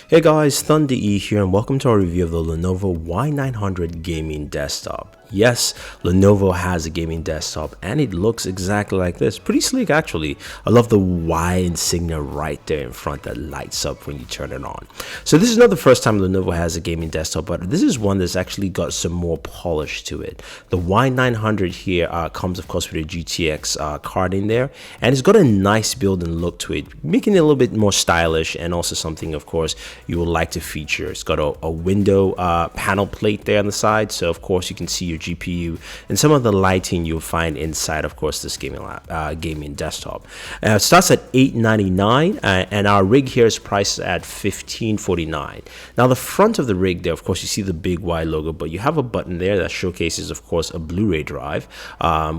Hey guys, Thunder E here and welcome to our review of the Lenovo Y900 Gaming Desktop. Yes, Lenovo has a gaming desktop and it looks exactly like this. Pretty sleek actually. I love the Y insignia right there in front that lights up when you turn it on. So this is not the first time Lenovo has a gaming desktop, but this is one that's actually got some more polish to it. The Y900 here comes of course with a GTX card in there, and it's got a nice build and look to it, making it a little bit more stylish and also something of course you would like to feature. It's got a window panel plate there on the side, so of course you can see your GPU and some of the lighting you'll find inside of course this gaming desktop. It starts at $899 and our rig here is priced at $1549. Now the front of the rig there, of course you see the big Y logo, but you have a button there that showcases of course a Blu-ray drive,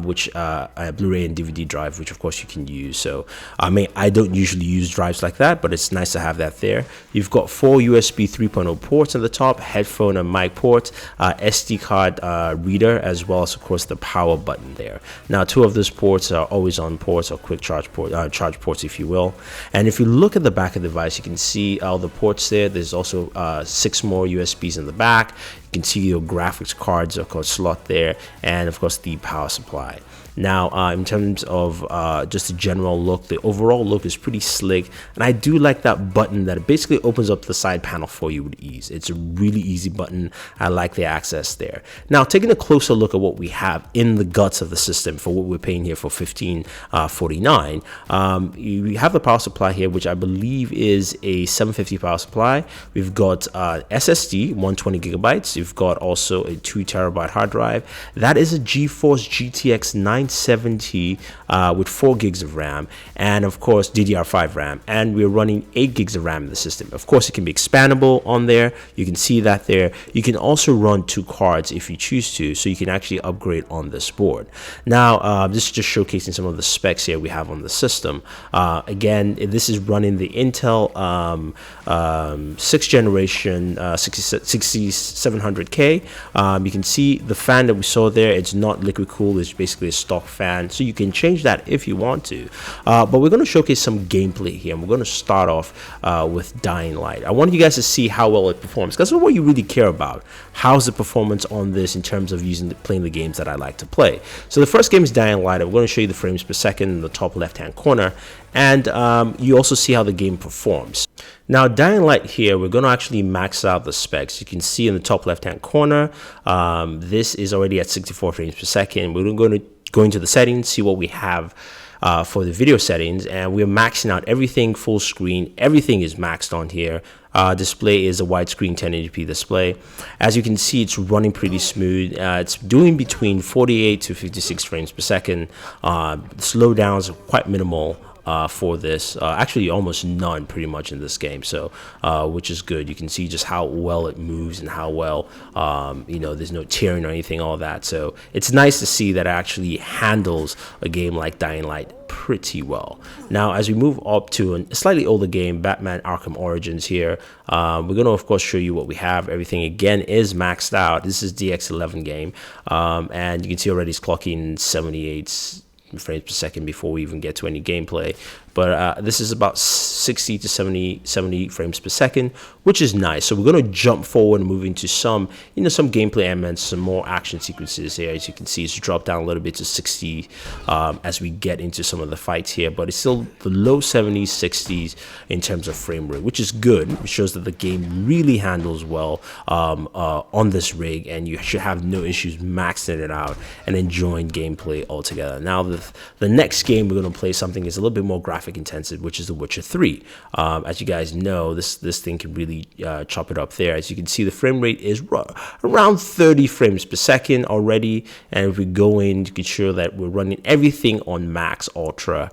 which a Blu-ray and DVD drive, which of course you can use. So I mean, I don't usually use drives like that, but it's nice to have that there. You've got 4 USB 3.0 ports on the top, headphone and mic ports, SD card reader, as well as of course the power button there. Now 2 of those ports are always on ports, or quick charge ports if you will. And if you look at the back of the device, you can see all the ports there. There's also 6 more USBs in the back. You can see your graphics cards of course slot there, and of course the power supply. Now in terms of just the general look, the overall look is pretty slick, and I do like that button that basically opens up the side panel for you with ease. It's a really easy button. I like the access there. Now taking a closer look at what we have in the guts of the system for what we're paying here for $1549, we have the power supply here, which I believe is a 750 power supply. We've got SSD 120 gigabytes. You've got also a 2 terabyte hard drive. That is a GeForce GTX 970 with 4 gigs of RAM, and of course DDR5 RAM, and we're running 8 gigs of RAM in the system. Of course it can be expandable on there. You can see that there. You can also run 2 cards if you choose to, so you can actually upgrade on this board. Now this is just showcasing some of the specs here we have on the system. Again, this is running the Intel 6th generation 6700K. You can see the fan that we saw there. It's not liquid cooled, it's basically a stock fan, so you can change that if you want to. But we're going to showcase some gameplay here, and we're going to start off with Dying Light. I want you guys to see how well it performs, because that's what you really care about. How's the performance on this in terms of playing the games that I like to play? So the first game is Dying Light. I'm going to show you the frames per second in the top left hand corner, and you also see how the game performs. Now Dying Light here, we're going to actually max out the specs. You can see in the top left hand corner, this is already at 64 frames per second. We're going to go into the settings, see what we have for the video settings, and we're maxing out everything full screen. Everything is maxed on here. Display is a widescreen 1080p display. As you can see, it's running pretty smooth. It's doing between 48 to 56 frames per second. Slowdowns are quite minimal for this, actually almost none pretty much in this game, so which is good. You can see just how well it moves and how well there's no tearing or anything, all that. So it's nice to see that it actually handles a game like Dying Light pretty well. Now as we move up to a slightly older game, Batman Arkham Origins here, we're going to of course show you what we have. Everything again is maxed out. This is DX11 game, and you can see already it's clocking 78 frames per second before we even get to any gameplay. But this is about 60 to 70 frames per second, which is nice. So we're going to jump forward and move into some gameplay elements, some more action sequences here. As you can see, it's dropped down a little bit to 60 as we get into some of the fights here, but it's still the low 70s, 60s in terms of frame rate, which is good. It shows that the game really handles well on this rig, and you should have no issues maxing it out and enjoying gameplay altogether. Now the next game we're going to play something is a little bit more graphic intensive, which is The Witcher 3. As you guys know, this thing can really chop it up there. As you can see, the frame rate is around 30 frames per second already, and if we go in, you can show that we're running everything on max ultra.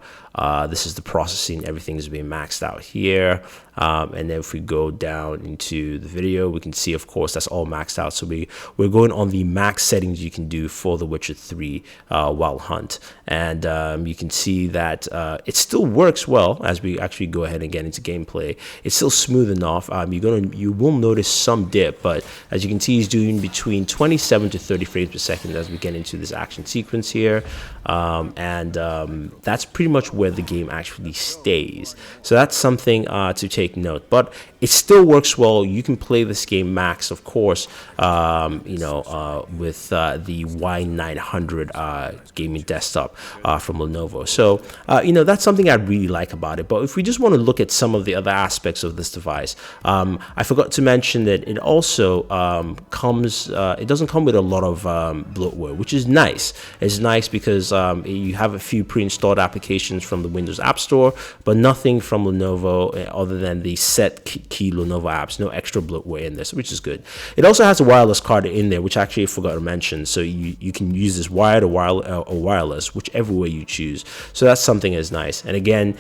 This is the processing, everything is being maxed out here. And then if we go down into the video, we can see, of course, that's all maxed out. So we're going on the max settings you can do for The Witcher 3 Wild Hunt. And you can see that it still works. works well as we actually go ahead and get into gameplay. It's still smooth enough. You will notice some dip, but as you can see, he's doing between 27 to 30 frames per second as we get into this action sequence here. That's pretty much where the game actually stays. So that's something to take note, but it still works well. You can play this game max, of course, with the Y900 gaming desktop from Lenovo. So, that's something I really like about it. But if we just want to look at some of the other aspects of this device, I forgot to mention that it also it doesn't come with a lot of bloatware, which is nice. It's nice because you have a few pre-installed applications from the Windows App Store, but nothing from Lenovo other than the set key Lenovo apps. No extra bloatware in this, which is good. It also has a wireless card in there, which actually I forgot to mention. So you can use this wired or wireless, whichever way you choose. So that's something that's nice. And again,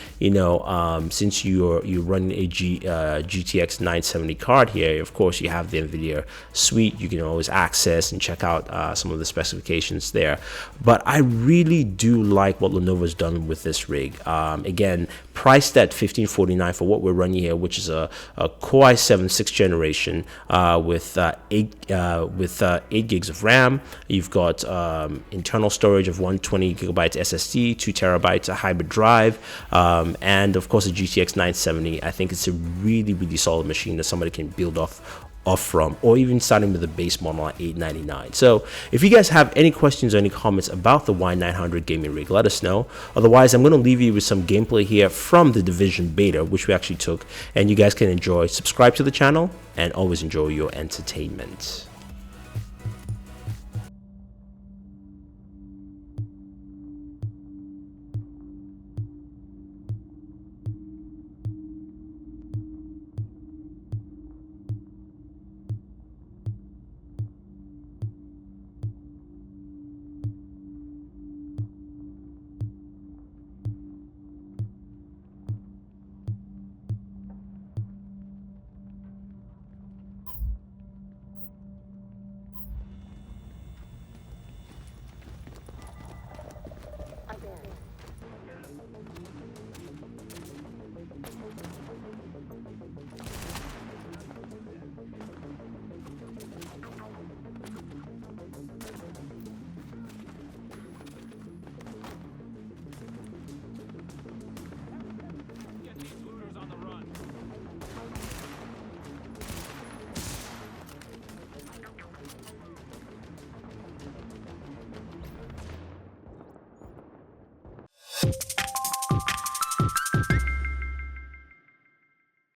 since you're running a GTX 970 card here, of course you have the NVIDIA suite. You can always access and check out some of the specifications there. But I really do like what Lenovo's done with this rig. Again, priced at $1549 for what we're running here, which is a Core i7 6th generation with 8 gigs of RAM. You've got internal storage of 120 gigabytes SSD, 2 terabytes, a hybrid drive, and of course a GTX 970. I think it's a really, really solid machine that somebody can build off from, or even starting with the base model at $899. So if you guys have any questions or any comments about the Y900 gaming rig, let us know. Otherwise, I'm going to leave you with some gameplay here from the Division beta, which we actually took, and you guys can enjoy. Subscribe to the channel and always enjoy your entertainment.